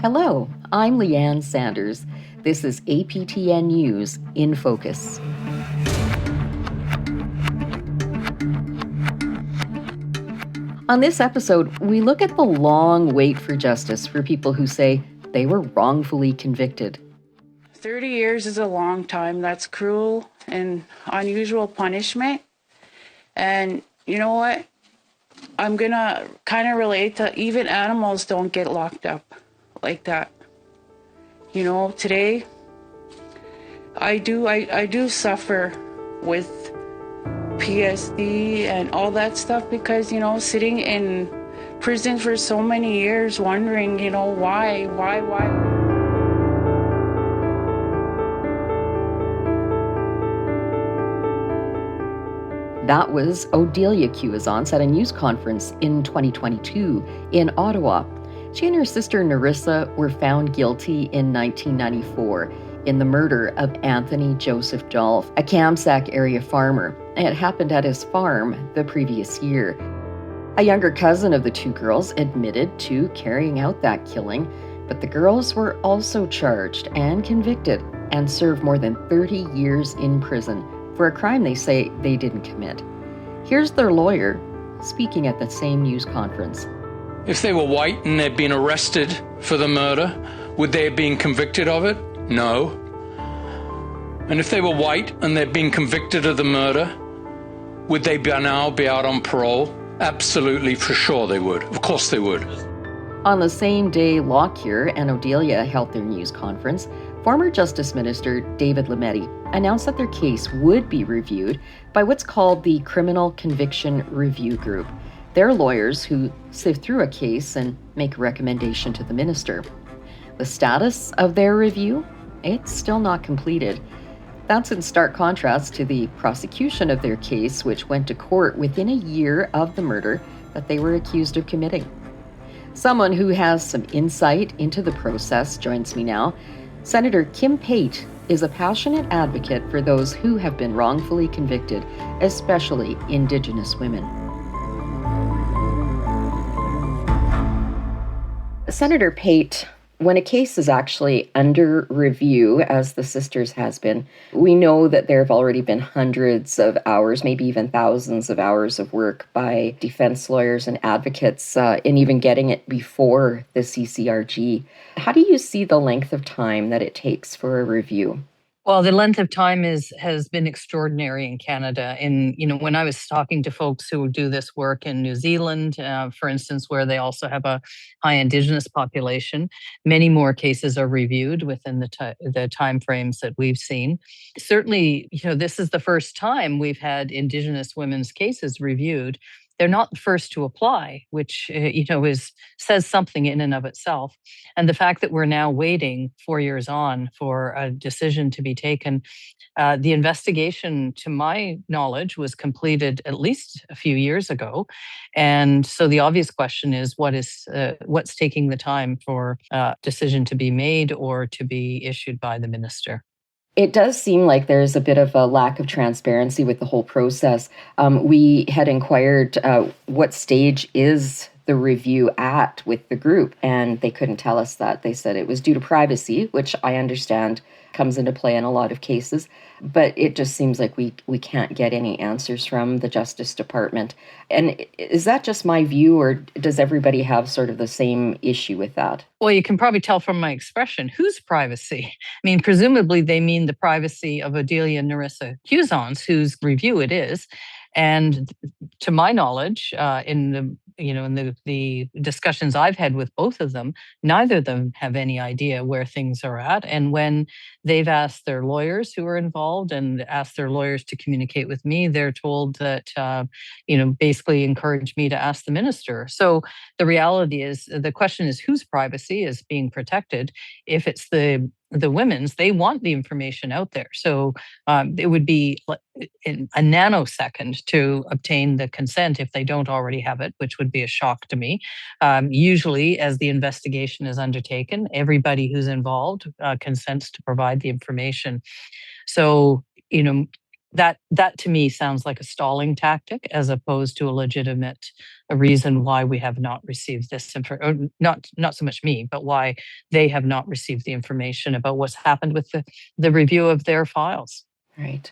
Hello, I'm Leanne Sanders. This is APTN News InFocus. On this episode, we look at the long wait for justice for people who say they were wrongfully convicted. 30 years is a long time. That's cruel and unusual punishment. And you know what? I'm going to kind of relate to even animals don't get locked up like that. You know, today I do suffer with PSD and all that stuff because, you know, sitting in prison for so many years wondering, you know, why? That was Odelia Quewezance at a news conference in 2022 in Ottawa. She and her sister Narissa were found guilty in 1994 in the murder of Anthony Joseph Dolph, a Kamsack area farmer. It happened at his farm the previous year. A younger cousin of the two girls admitted to carrying out that killing, but the girls were also charged and convicted and served more than 30 years in prison for a crime they say they didn't commit. Here's their lawyer speaking at the same news conference. If they were white and they'd been arrested for the murder, would they have been convicted of it? No. And if they were white and they'd been convicted of the murder, would they now be out on parole? Absolutely, for sure they would. Of course they would. On the same day Lockyer and Odelia held their news conference, former Justice Minister David Lametti announced that their case would be reviewed by what's called the Criminal Conviction Review Group. They're lawyers who sift through a case and make a recommendation to the minister. The status of their review? It's still not completed. That's in stark contrast to the prosecution of their case, which went to court within a year of the murder that they were accused of committing. Someone who has some insight into the process joins me now. Senator Kim Pate is a passionate advocate for those who have been wrongfully convicted, especially Indigenous women. Senator Pate, when a case is actually under review, as the sisters has been, we know that there have already been hundreds of hours, maybe even thousands of hours of work by defense lawyers and advocates in even getting it before the CCRG. How do you see the length of time that it takes for a review? Well, the length of time has been extraordinary in Canada. And, you know, when I was talking to folks who do this work in New Zealand, for instance, where they also have a high Indigenous population, many more cases are reviewed within the time frames that we've seen. Certainly, you know, this is the first time we've had Indigenous women's cases reviewed. They're not the first to apply, which says something in and of itself. And the fact that we're now waiting 4 years on for a decision to be taken, the investigation, to my knowledge, was completed at least a few years ago. And so the obvious question is, what's taking the time for a decision to be made or to be issued by the minister? It does seem like there's a bit of a lack of transparency with the whole process. We had inquired what stage is the review at with the group, and they couldn't tell us that. They said it was due to privacy, which I understand comes into play in a lot of cases, but it just seems like we can't get any answers from the Justice Department. And is that just my view, or does everybody have sort of the same issue with that? Well, you can probably tell from my expression, whose privacy? I mean, presumably they mean the privacy of Odelia and Narissa Quewezance, whose review it is. And to my knowledge, in the discussions I've had with both of them, neither of them have any idea where things are at. And when they've asked their lawyers who are involved and asked their lawyers to communicate with me, they're told that, basically encourage me to ask the minister. So the reality is, the question is whose privacy is being protected. If it's the women's, they want the information out there. So it would be in a nanosecond to obtain the consent if they don't already have it, which would be a shock to me. Usually, as the investigation is undertaken, everybody who's involved consents to provide the information. So, that to me sounds like a stalling tactic as opposed to a legitimate reason why we have not received this information. Not so much me, but why they have not received the information about what's happened with the review of their files. Right.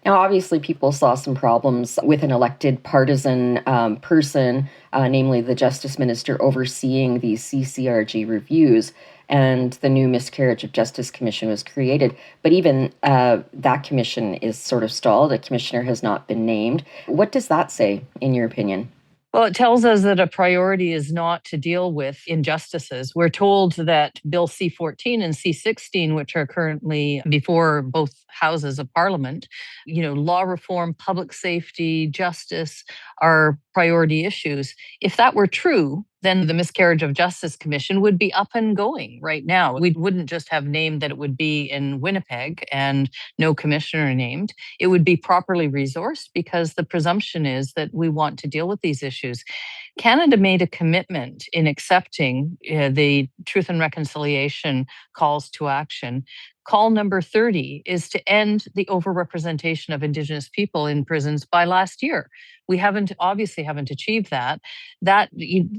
Now, obviously, people saw some problems with an elected partisan person, namely the Justice Minister overseeing these CCRG reviews, and the new Miscarriage of Justice Commission was created. But even that commission is sort of stalled. A commissioner has not been named. What does that say, in your opinion? Well, it tells us that a priority is not to deal with injustices. We're told that Bill C-14 and C-16, which are currently before both houses of Parliament, law reform, public safety, justice are priority issues. If that were true, then the Miscarriage of Justice Commission would be up and going right now. We wouldn't just have named that it would be in Winnipeg and no commissioner named. It would be properly resourced because the presumption is that we want to deal with these issues. Canada made a commitment in accepting the Truth and Reconciliation calls to action. Call number 30 is to end the overrepresentation of Indigenous people in prisons by last year. We obviously haven't achieved that.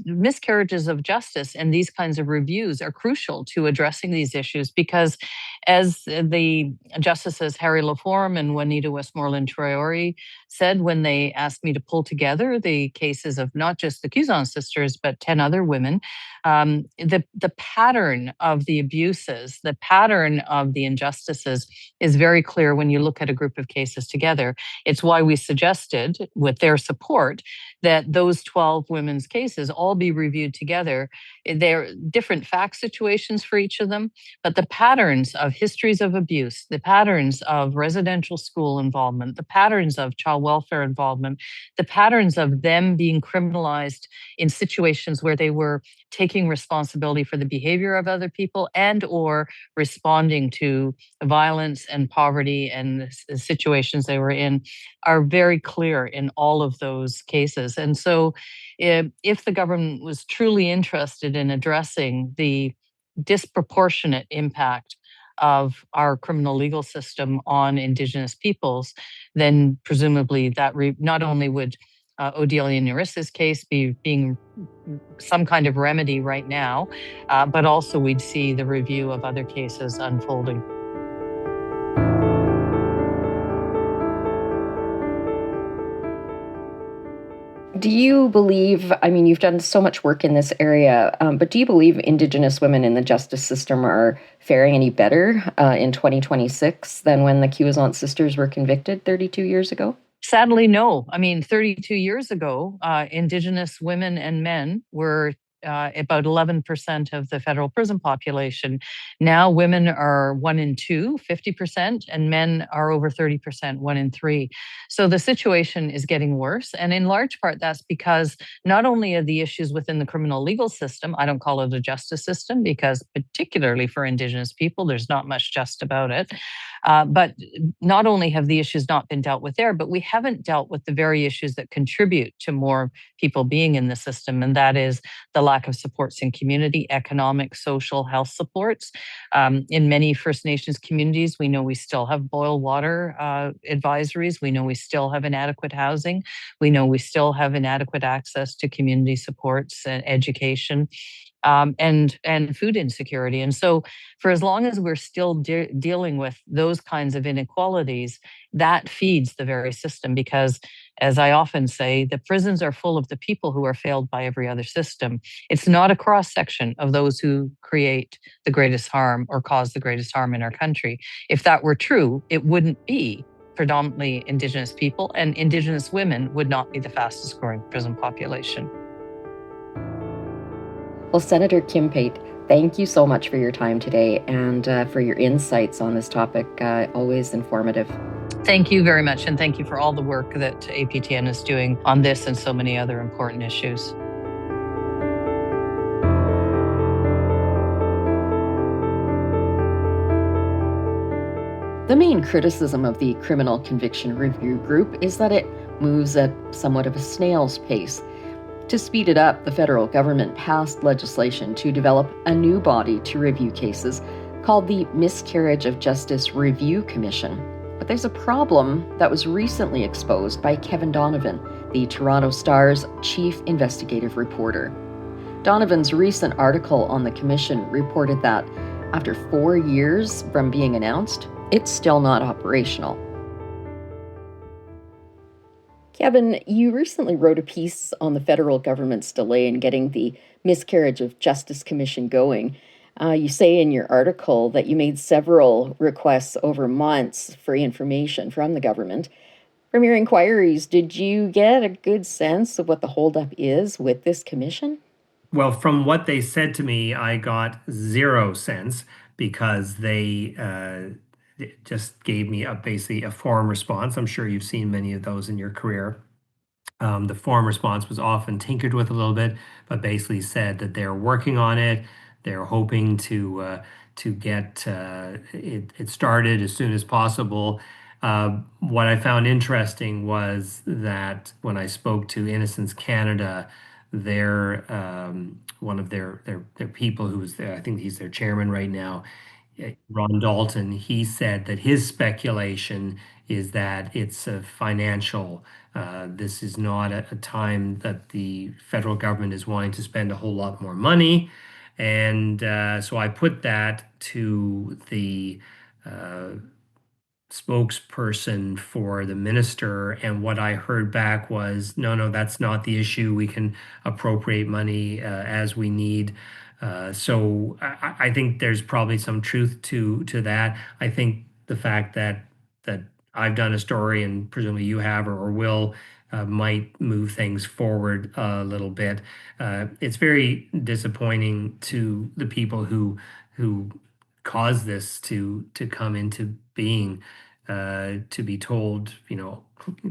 Miscarriages of justice and these kinds of reviews are crucial to addressing these issues because, as the Justices Harry Laforme and Juanita Westmoreland-Traore said when they asked me to pull together the cases of not just the Quewezance sisters, but 10 other women, the pattern of the abuses, the pattern of the injustices is very clear when you look at a group of cases together. It's why we suggested, with their support, that those 12 women's cases all be reviewed together. There are different fact situations for each of them, but the patterns of histories of abuse, the patterns of residential school involvement, the patterns of child welfare involvement, the patterns of them being criminalized in situations where they were taking responsibility for the behavior of other people and or responding to violence and poverty and the situations they were in are very clear in all of those cases. And so if the government was truly interested in addressing the disproportionate impact of our criminal legal system on Indigenous peoples, then presumably that not only would Odelia Narissa's case being some kind of remedy right now, but also we'd see the review of other cases unfolding. Do you believe, you've done so much work in this area, but do you believe Indigenous women in the justice system are faring any better in 2026 than when the Quewezance sisters were convicted 32 years ago? Sadly, no. 32 years ago, Indigenous women and men were about 11% of the federal prison population. Now women are 1 in 2, 50%, and men are over 30%, 1 in 3. So the situation is getting worse. And in large part, that's because not only are the issues within the criminal legal system, I don't call it a justice system because particularly for Indigenous people, there's not much just about it. But not only have the issues not been dealt with there, but we haven't dealt with the very issues that contribute to more people being in the system, and that is the lack of supports in community, economic, social, health supports. In many First Nations communities, we know we still have boil water advisories. We know we still have inadequate housing. We know we still have inadequate access to community supports and education. And food insecurity. And so for as long as we're still dealing with those kinds of inequalities, that feeds the very system because, as I often say, the prisons are full of the people who are failed by every other system. It's not a cross-section of those who create the greatest harm or cause the greatest harm in our country. If that were true, it wouldn't be predominantly Indigenous people, and Indigenous women would not be the fastest growing prison population. Well, Senator Kim Pate, thank you so much for your time today and for your insights on this topic. Always informative. Thank you very much. And thank you for all the work that APTN is doing on this and so many other important issues. The main criticism of the Criminal Conviction Review Group is that it moves at somewhat of a snail's pace. To speed it up, the federal government passed legislation to develop a new body to review cases called the Miscarriage of Justice Review Commission. But But there's a problem that was recently exposed by Kevin Donovan, the Toronto Star's chief investigative reporter. Donovan's recent article on the commission reported that after 4 years from being announced, it's still not operational. Kevin, you recently wrote a piece on the federal government's delay in getting the Miscarriage of Justice Commission going. You say in your article that you made several requests over months for information from the government. From your inquiries, did you get a good sense of what the holdup is with this commission? Well, from what they said to me, I got zero sense because they just gave me basically a form response. I'm sure you've seen many of those in your career. The form response was often tinkered with a little bit, but basically said that they're working on it. They're hoping to get it started as soon as possible. What I found interesting was that when I spoke to Innocence Canada, their one of their people who was there, I think he's their chairman right now, Ron Dalton, he said that his speculation is that it's a financial. This is not a time that the federal government is wanting to spend a whole lot more money. And so I put that to the spokesperson for the minister, and what I heard back was, no, that's not the issue. We can appropriate money as we need. So I think there's probably some truth to that. I think the fact that I've done a story, and presumably you have or will, might move things forward a little bit. It's very disappointing to the people who caused this to come into being, to be told,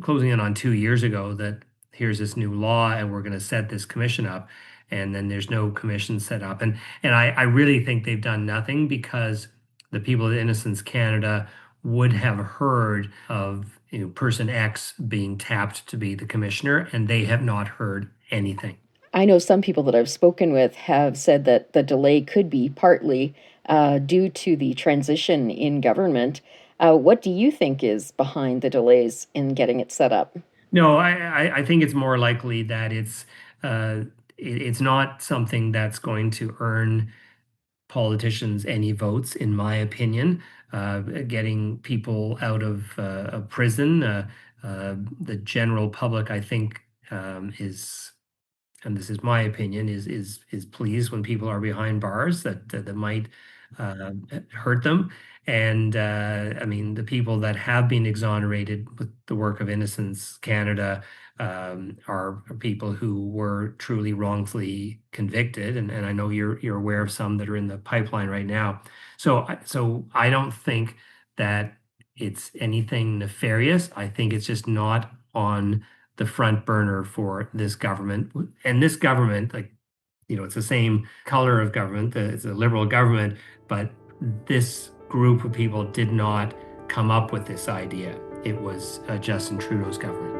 closing in on 2 years ago, that here's this new law and we're going to set this commission up, and then there's no commission set up. And I really think they've done nothing, because the people at Innocence Canada would have heard of person X being tapped to be the commissioner, and they have not heard anything. I know some people that I've spoken with have said that the delay could be partly due to the transition in government. What do you think is behind the delays in getting it set up? No, I think it's more likely that it's not something that's going to earn politicians any votes, in my opinion. Getting people out of prison, the general public, I think, is, and this is my opinion, is pleased when people are behind bars that might hurt them. And I mean, the people that have been exonerated with the work of Innocence Canada are people who were truly wrongfully convicted, and I know you're aware of some that are in the pipeline right now. So I don't think that it's anything nefarious. I think it's just not on the front burner for this government. And this government, like, it's the same color of government, it's a liberal government, but this group of people did not come up with this idea. It was Justin Trudeau's government.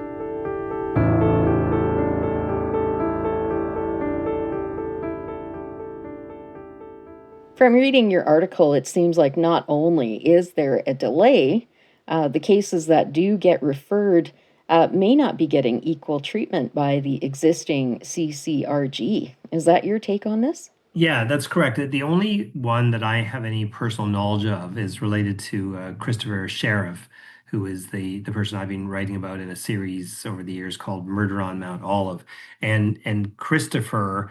From reading your article, it seems like not only is there a delay, the cases that do get referred may not be getting equal treatment by the existing CCRG. Is that your take on this? Yeah, that's correct. The only one that I have any personal knowledge of is related to Christopher Sheriff, who is the person I've been writing about in a series over the years called Murder on Mount Olive. And Christopher,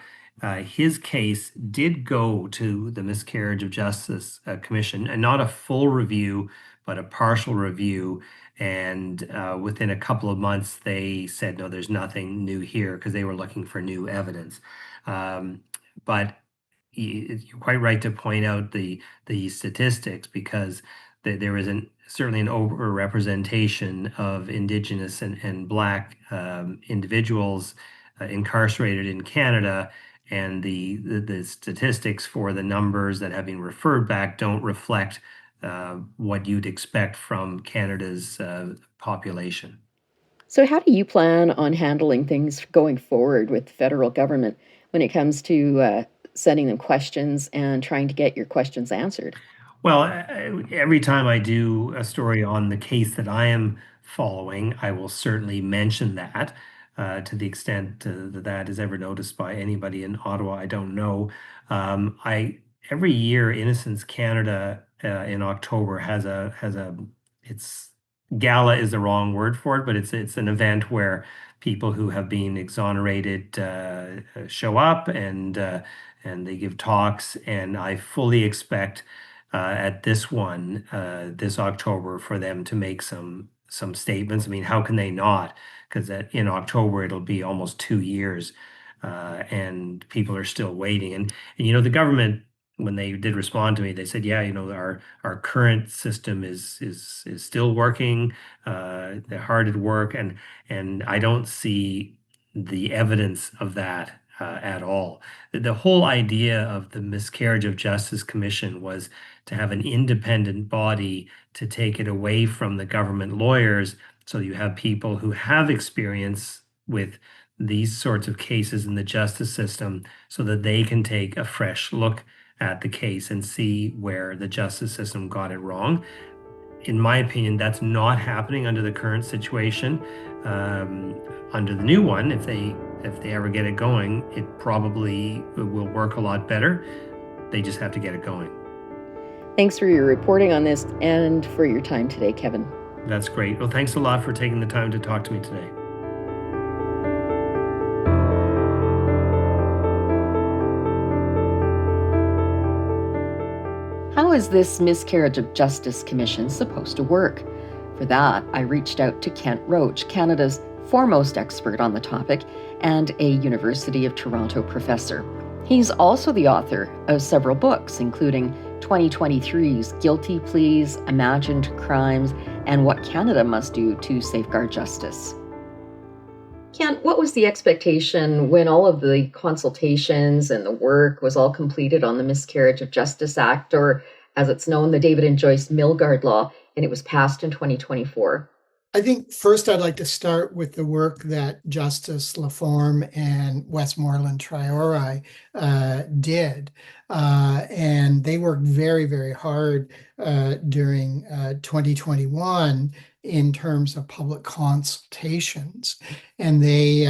his case did go to the Miscarriage of Justice Commission, and not a full review, but a partial review. And within a couple of months, they said, no, there's nothing new here, because they were looking for new evidence. But you're quite right to point out the statistics, because there is certainly an overrepresentation of Indigenous and Black individuals incarcerated in Canada, and the statistics for the numbers that have been referred back don't reflect what you'd expect from Canada's population. So how do you plan on handling things going forward with the federal government when it comes to sending them questions and trying to get your questions answered? Well, every time I do a story on the case that I am following, I will certainly mention that to the extent that that is ever noticed by anybody in Ottawa. I don't know. I every year, Innocence Canada in October has a it's gala is the wrong word for it, but it's an event where people who have been exonerated show up and they give talks, and I fully expect at this one this October for them to make some statements. I mean, how can they not? Because in October it'll be almost 2 years, and people are still waiting. And the government, when they did respond to me, they said, yeah, our current system is still working. They're hard at work, and I don't see the evidence of that at all. The whole idea of the Miscarriage of Justice Commission was to have an independent body to take it away from the government lawyers. So you have people who have experience with these sorts of cases in the justice system so that they can take a fresh look at the case and see where the justice system got it wrong. In my opinion, that's not happening under the current situation. Under the new one, if they ever get it going, it probably will work a lot better. They just have to get it going. Thanks for your reporting on this and for your time today, Kevin. That's great. Well, thanks a lot for taking the time to talk to me today. How is this Miscarriage of Justice Commission supposed to work? For that, I reached out to Kent Roach, Canada's foremost expert on the topic and a University of Toronto professor. He's also the author of several books, including 2023's Guilty Pleas, Imagined Crimes, and What Canada Must Do to Safeguard Justice. Kent, what was the expectation when all of the consultations and the work was all completed on the Miscarriage of Justice Act, or as it's known, the David and Joyce Milgaard Law, and it was passed in 2024? I think first I'd like to start with the work that Justice Laforme and Westmoreland Traore did. And they worked very, very hard during 2021 in terms of public consultations. And they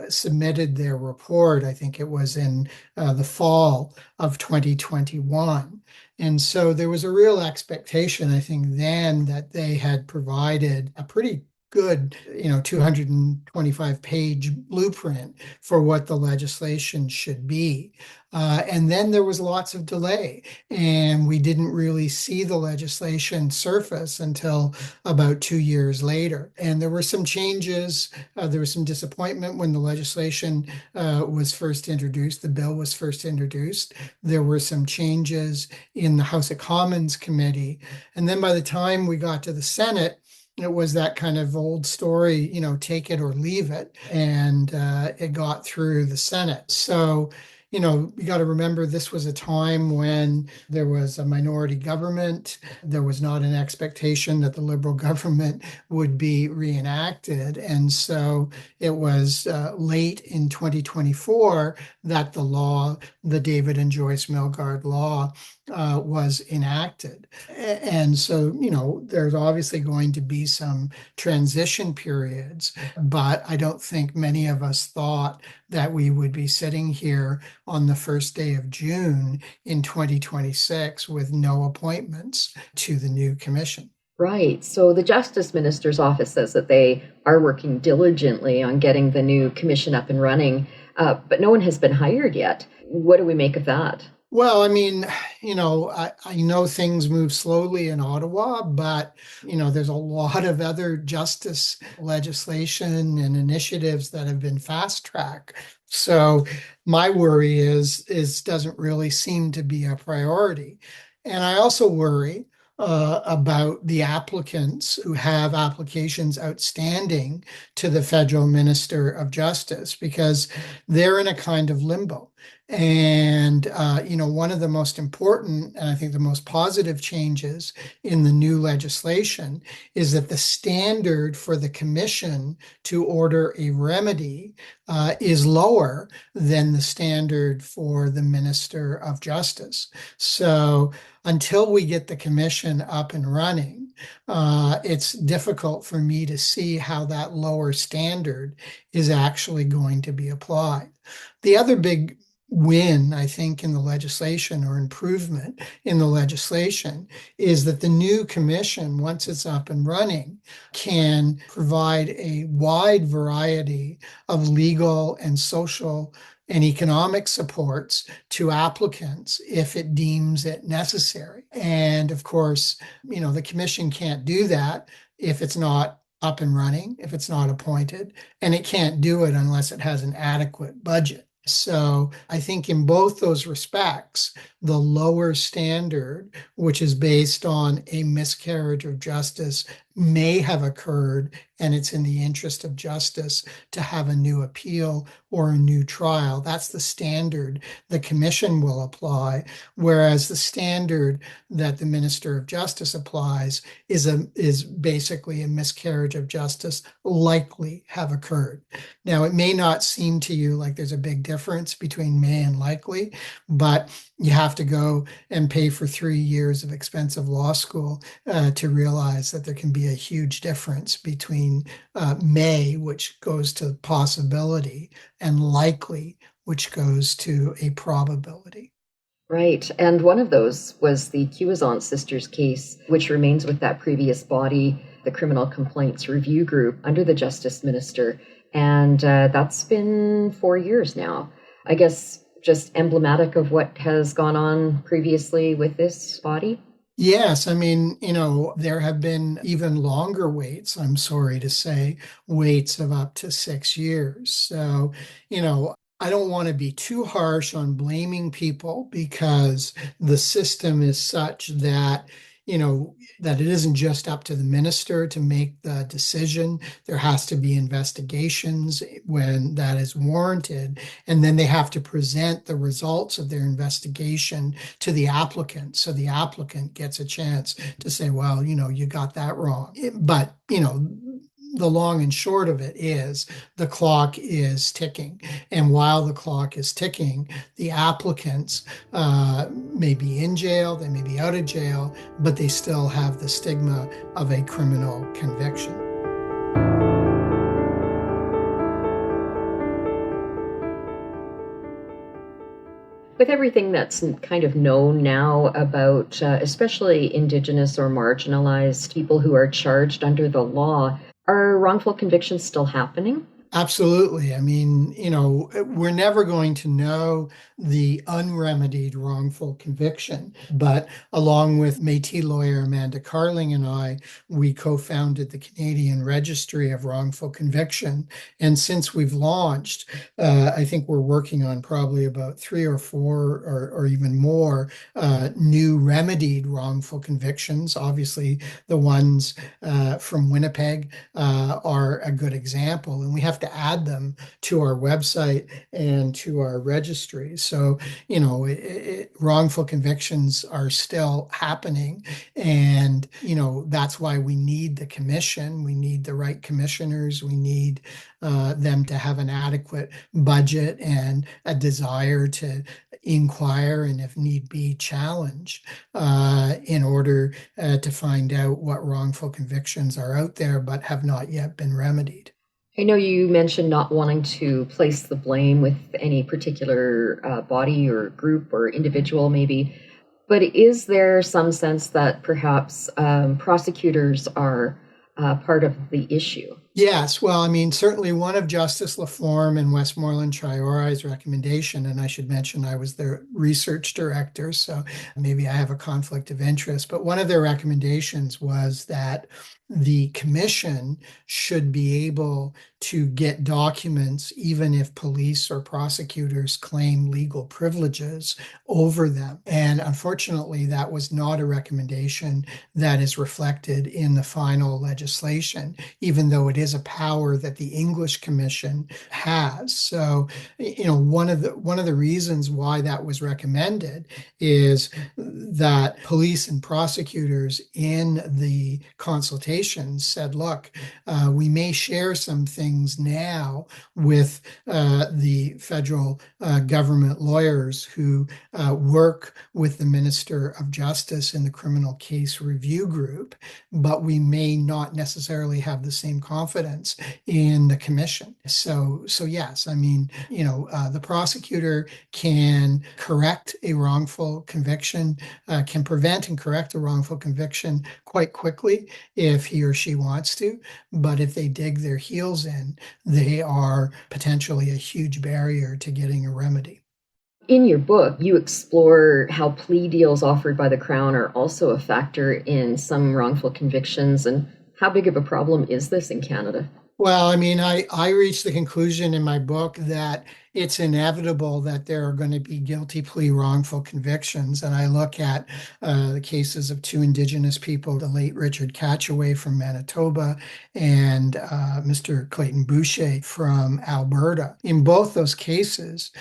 submitted their report, I think it was in the fall of 2021. And so there was a real expectation, I think, then that they had provided a pretty good, 225-page blueprint for what the legislation should be. And then there was lots of delay, and we didn't really see the legislation surface until about 2 years later. And there were some changes. There was some disappointment when the legislation was first introduced, the bill was first introduced. There were some changes in the House of Commons committee. And then by the time we got to the Senate, it was that kind of old story, take it or leave it. And it got through the Senate. So, you got to remember this was a time when there was a minority government. There was not an expectation that the Liberal government would be reenacted. And so it was late in 2024 that the law, the David and Joyce Milgaard Law, was enacted. And so, there's obviously going to be some transition periods, but I don't think many of us thought that we would be sitting here on the first day of June in 2026 with no appointments to the new commission. Right. So the Justice Minister's office says that they are working diligently on getting the new commission up and running, but no one has been hired yet. What do we make of that? Well, I mean, I know things move slowly in Ottawa, but, there's a lot of other justice legislation and initiatives that have been fast tracked. So my worry is doesn't really seem to be a priority. And I also worry about the applicants who have applications outstanding to the federal minister of justice, because they're in a kind of limbo. And, one of the most important, and I think the most positive changes in the new legislation is that the standard for the commission to order a remedy is lower than the standard for the Minister of Justice. So until we get the commission up and running, it's difficult for me to see how that lower standard is actually going to be applied. The other big win, I think, in the legislation, or improvement in the legislation, is that the new commission, once it's up and running, can provide a wide variety of legal and social and economic supports to applicants if it deems it necessary. And of course, the commission can't do that if it's not up and running, if it's not appointed, and it can't do it unless it has an adequate budget. So I think in both those respects, the lower standard, which is based on a miscarriage of justice, may have occurred, and it's in the interest of justice to have a new appeal or a new trial. That's the standard the commission will apply, whereas the standard that the Minister of Justice applies is basically a miscarriage of justice likely have occurred. Now, it may not seem to you like there's a big difference between may and likely, but you have to go and pay for 3 years of expensive law school to realize that there can be a huge difference between may, which goes to possibility, and likely, which goes to a probability. Right. And one of those was the Quewezance sisters case, which remains with that previous body, the Criminal Complaints Review Group, under the Justice Minister. And that's been 4 years now. I guess just emblematic of what has gone on previously with this body. Yes, I mean, there have been even longer waits, I'm sorry to say, waits of up to 6 years. So, I don't want to be too harsh on blaming people, because the system is such that, that it isn't just up to the minister to make the decision. There has to be investigations when that is warranted. And then they have to present the results of their investigation to the applicant. So the applicant gets a chance to say, well, you got that wrong. But, the long and short of it is the clock is ticking. And while the clock is ticking, the applicants may be in jail, they may be out of jail, but they still have the stigma of a criminal conviction. With everything that's kind of known now about especially Indigenous or marginalized people who are charged under the law, are wrongful convictions still happening? Absolutely. I mean, we're never going to know the unremedied wrongful conviction, but along with Métis lawyer Amanda Carling and I, we co-founded the Canadian Registry of Wrongful Conviction. And since we've launched, I think we're working on probably about 3 or 4 or even more new remedied wrongful convictions. Obviously, the ones from Winnipeg are a good example, and we have to add them to our website and to our registry. So, wrongful convictions are still happening. And, that's why we need the commission. We need the right commissioners. We need them to have an adequate budget and a desire to inquire and, if need be, challenge in order to find out what wrongful convictions are out there but have not yet been remedied. I know you mentioned not wanting to place the blame with any particular body or group or individual, maybe, but is there some sense that perhaps prosecutors are part of the issue? Yes, well, I mean, certainly one of Justice Laforme and Westmoreland Traore's recommendation, and I should mention I was their research director, so maybe I have a conflict of interest, but one of their recommendations was that the commission should be able to get documents even if police or prosecutors claim legal privileges over them. And unfortunately, that was not a recommendation that is reflected in the final legislation, even though it is a power that the English Commission has. So, one of the reasons why that was recommended is that police and prosecutors in the consultation said, look, we may share some things now with the federal government lawyers who work with the Minister of Justice in the criminal case review group, but we may not necessarily have the same confidence in the commission. So yes, I mean, the prosecutor can correct a wrongful conviction, can prevent and correct a wrongful conviction quite quickly if he or she wants to. But if they dig their heels in, they are potentially a huge barrier to getting a remedy. In your book, you explore how plea deals offered by the Crown are also a factor in some wrongful convictions, and how big of a problem is this in Canada? Well, I mean, I reached the conclusion in my book that it's inevitable that there are going to be guilty plea wrongful convictions. And I look at the cases of two Indigenous people, the late Richard Catchaway from Manitoba and Mr. Clayton Boucher from Alberta. In both those cases,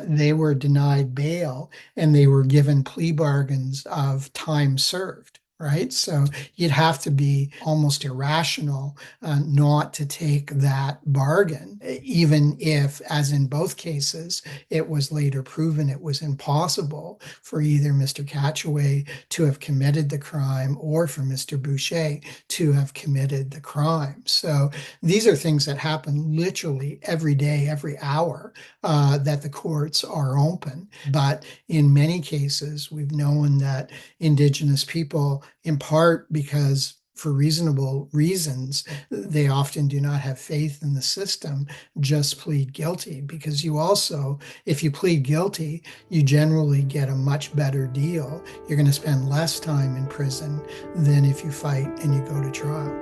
they were denied bail and they were given plea bargains of time served. Right. So you'd have to be almost irrational not to take that bargain, even if, as in both cases, it was later proven it was impossible for either Mr. Catchaway to have committed the crime or for Mr. Boucher to have committed the crime. So these are things that happen literally every day, every hour that the courts are open. But in many cases, we've known that Indigenous people, in part because for reasonable reasons, they often do not have faith in the system, just plead guilty. Because you also, if you plead guilty, you generally get a much better deal. You're going to spend less time in prison than if you fight and you go to trial.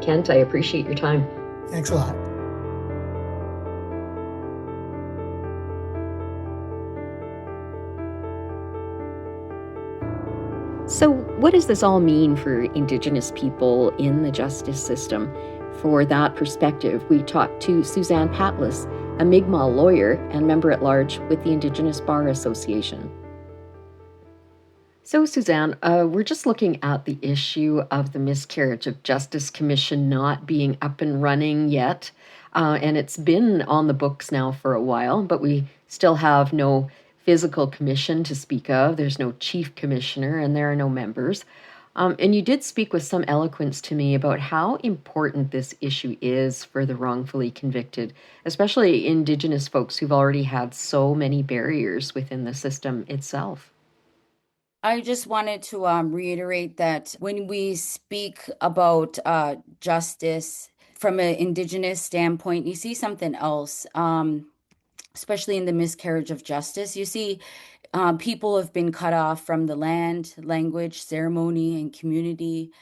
Kent, I appreciate your time. Thanks a lot. So, what does this all mean for Indigenous people in the justice system? For that perspective, we talked to Suzanne Patles, a Mi'kmaq lawyer and member at large with the Indigenous Bar Association. So, Suzanne, we're just looking at the issue of the Miscarriage of Justice Commission not being up and running yet. And it's been on the books now for a while, but we still have no physical commission to speak of. There's no chief commissioner and there are no members. And you did speak with some eloquence to me about how important this issue is for the wrongfully convicted, especially Indigenous folks who've already had so many barriers within the system itself. I just wanted to reiterate that when we speak about justice from an Indigenous standpoint, you see something else, especially in the miscarriage of justice. You see people have been cut off from the land, language, ceremony, and community,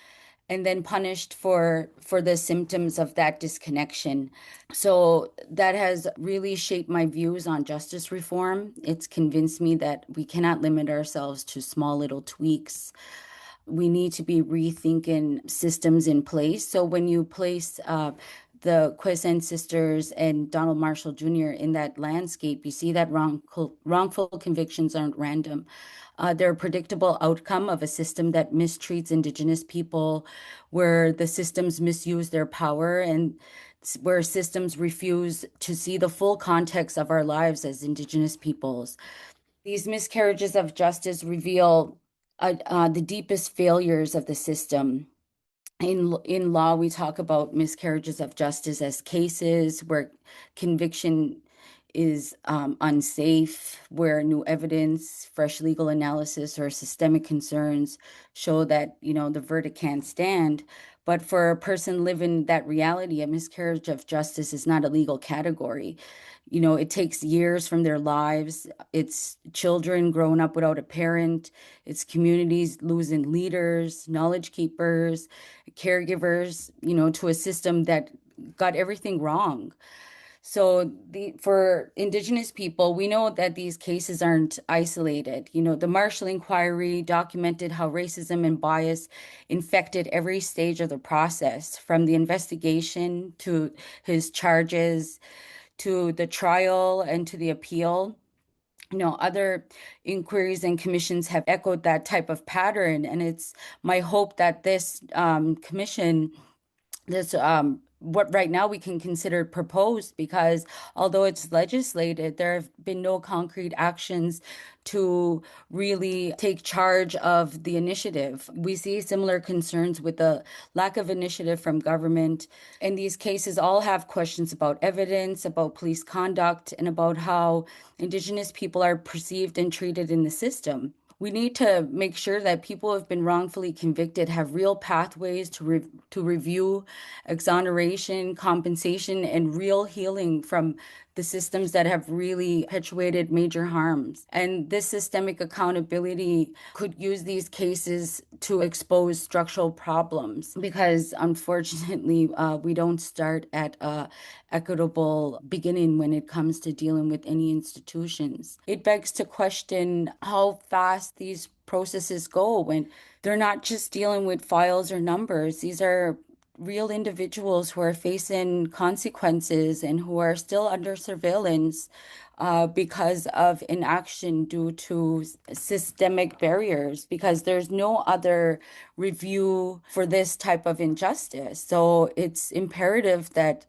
and then punished for the symptoms of that disconnection. So that has really shaped my views on justice reform. It's convinced me that we cannot limit ourselves to small little tweaks. We need to be rethinking systems in place. So when you place the Quewezance sisters and Donald Marshall Jr. in that landscape, you see that wrongful convictions aren't random. They're a predictable outcome of a system that mistreats Indigenous people, where the systems misuse their power, and where systems refuse to see the full context of our lives as Indigenous peoples. These miscarriages of justice reveal the deepest failures of the system. In law, we talk about miscarriages of justice as cases where conviction is unsafe, where new evidence, fresh legal analysis, or systemic concerns show that, the verdict can't stand. But for a person living that reality, a miscarriage of justice is not a legal category. It takes years from their lives. It's children growing up without a parent. It's communities losing leaders, knowledge keepers, caregivers, to a system that got everything wrong. So for Indigenous people, we know that these cases aren't isolated. The Marshall Inquiry documented how racism and bias infected every stage of the process, from the investigation to his charges, to the trial and to the appeal. Other inquiries and commissions have echoed that type of pattern. And it's my hope that this commission, what right now we can consider proposed, because although it's legislated, there have been no concrete actions to really take charge of the initiative. We see similar concerns with the lack of initiative from government. And these cases all have questions about evidence, about police conduct, and about how Indigenous people are perceived and treated in the system. We need to make sure that people who have been wrongfully convicted have real pathways to review, exoneration, compensation, and real healing from the systems that have really perpetuated major harms. And this systemic accountability could use these cases to expose structural problems, because unfortunately, we don't start at a equitable beginning when it comes to dealing with any institutions. It begs to question how fast these processes go when they're not just dealing with files or numbers. These are real individuals who are facing consequences and who are still under surveillance because of inaction due to systemic barriers, because there's no other review for this type of injustice. So it's imperative that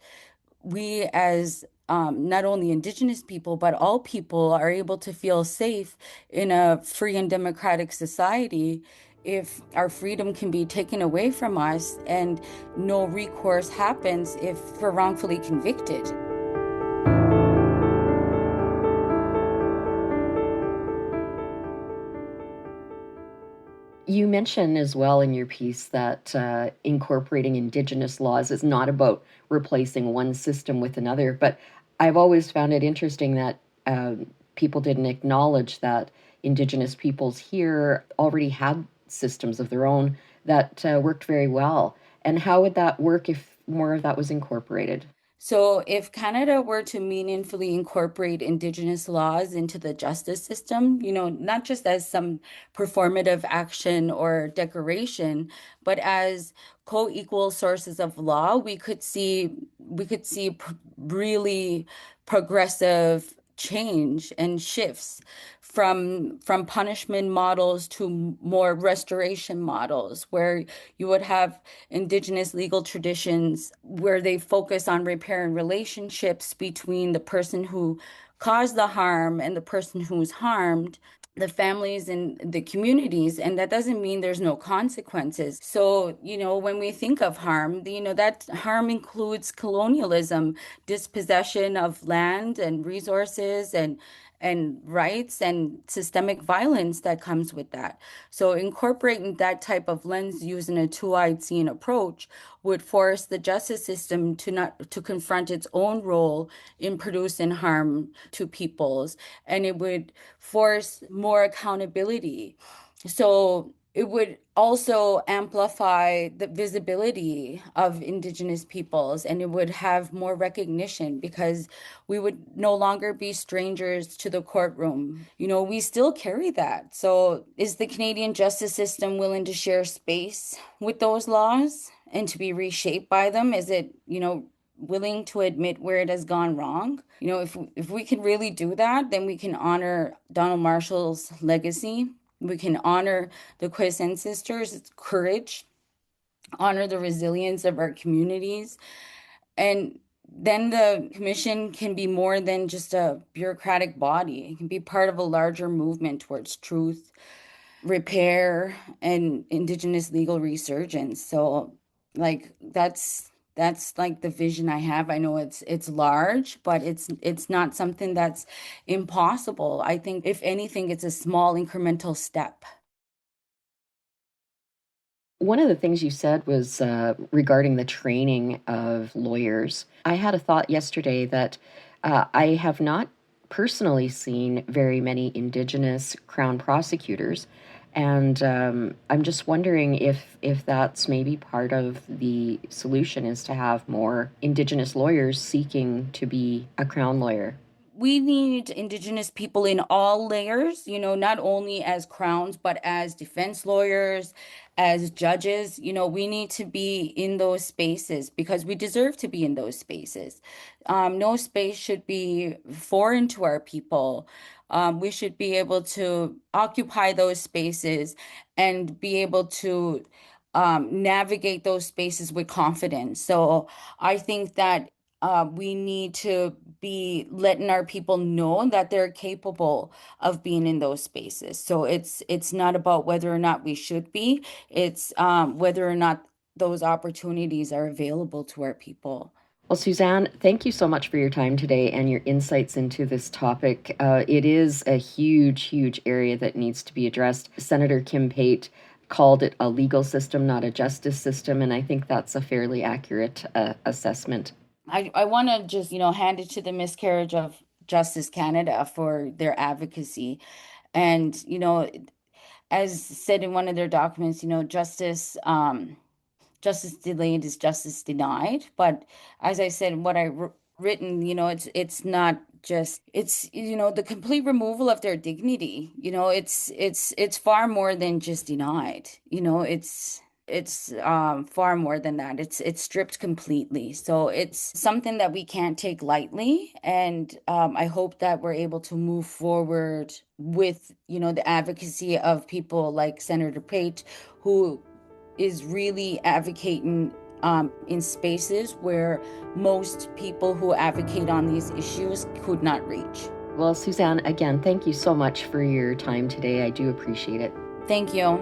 we, as not only Indigenous people, but all people, are able to feel safe in a free and democratic society. If our freedom can be taken away from us and no recourse happens if we're wrongfully convicted. You mentioned as well in your piece that incorporating Indigenous laws is not about replacing one system with another, but I've always found it interesting that people didn't acknowledge that Indigenous peoples here already had systems of their own that worked very well. And how would that work if more of that was incorporated? So, if Canada were to meaningfully incorporate Indigenous laws into the justice system, not just as some performative action or decoration, but as co-equal sources of law, we could see really progressive change and shifts from punishment models to more restoration models, where you would have Indigenous legal traditions where they focus on repairing relationships between the person who caused the harm and the person who's harmed, the families and the communities. And that doesn't mean there's no consequences. So, when we think of harm, that harm includes colonialism, dispossession of land and resources, and rights, and systemic violence that comes with that. So incorporating that type of lens using a two-eyed seeing approach would force the justice system to confront its own role in producing harm to peoples, and it would force more accountability. So it would also amplify the visibility of Indigenous peoples, and it would have more recognition, because we would no longer be strangers to the courtroom. We still carry that. So is the Canadian justice system willing to share space with those laws and to be reshaped by them? Is it, willing to admit where it has gone wrong? If we can really do that, then we can honor Donald Marshall's legacy. We can honor the Quewezance sisters' courage, honor the resilience of our communities, and then the commission can be more than just a bureaucratic body. It can be part of a larger movement towards truth, repair, and Indigenous legal resurgence. So, that's like the vision I have. I know it's large, but it's not something that's impossible. I think if anything, it's a small incremental step. One of the things you said was regarding the training of lawyers. I had a thought yesterday that I have not personally seen very many Indigenous Crown prosecutors. And I'm just wondering if that's maybe part of the solution, is to have more Indigenous lawyers seeking to be a Crown lawyer. We need Indigenous people in all layers, not only as Crowns, but as defense lawyers, as judges. We need to be in those spaces because we deserve to be in those spaces. No space should be foreign to our people. We should be able to occupy those spaces and be able to navigate those spaces with confidence. So I think that we need to be letting our people know that they're capable of being in those spaces. So it's not about whether or not we should be, it's whether or not those opportunities are available to our people. Well, Suzanne, thank you so much for your time today and your insights into this topic. It is a huge, huge area that needs to be addressed. Senator Kim Pate called it a legal system, not a justice system, and I think that's a fairly accurate assessment. I want to just, hand it to the Miscarriage of Justice Canada for their advocacy. And, as said in one of their documents, justice delayed is justice denied. But as I said, what I written, it's not just, it's, the complete removal of their dignity. It's far more than just denied. It's far more than that. It's stripped completely. So it's something that we can't take lightly. And I hope that we're able to move forward with, the advocacy of people like Senator Pate, who is really advocating in spaces where most people who advocate on these issues could not reach. Well, Suzanne, again, thank you so much for your time today. I do appreciate it. Thank you.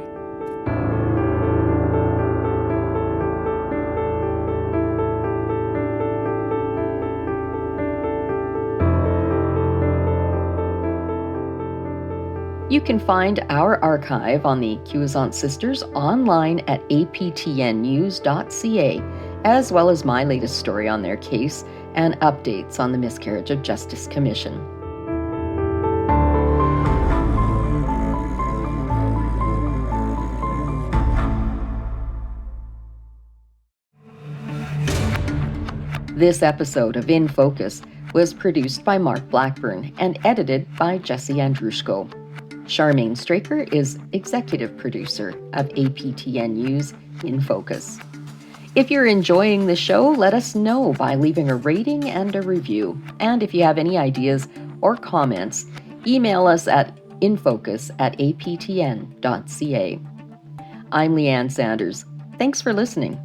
You can find our archive on the Quewezance Sisters online at aptnnews.ca, as well as my latest story on their case and updates on the Miscarriage of Justice Commission. This episode of In Focus was produced by Mark Blackburn and edited by Jesse Andrushko. Charmaine Straker is executive producer of APTN News InFocus. If you're enjoying the show, let us know by leaving a rating and a review. And if you have any ideas or comments, email us at infocus@aptn.ca. I'm Leanne Sanders. Thanks for listening.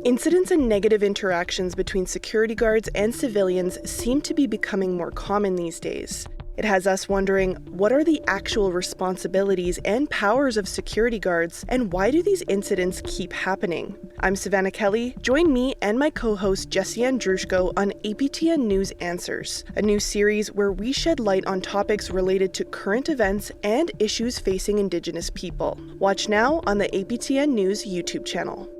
Incidents and negative interactions between security guards and civilians seem to be becoming more common these days. It has us wondering, what are the actual responsibilities and powers of security guards, and why do these incidents keep happening? I'm Savannah Kelly. Join me and my co-host Jesse Andrushko on APTN News Answers, a new series where we shed light on topics related to current events and issues facing Indigenous people. Watch now on the APTN News YouTube channel.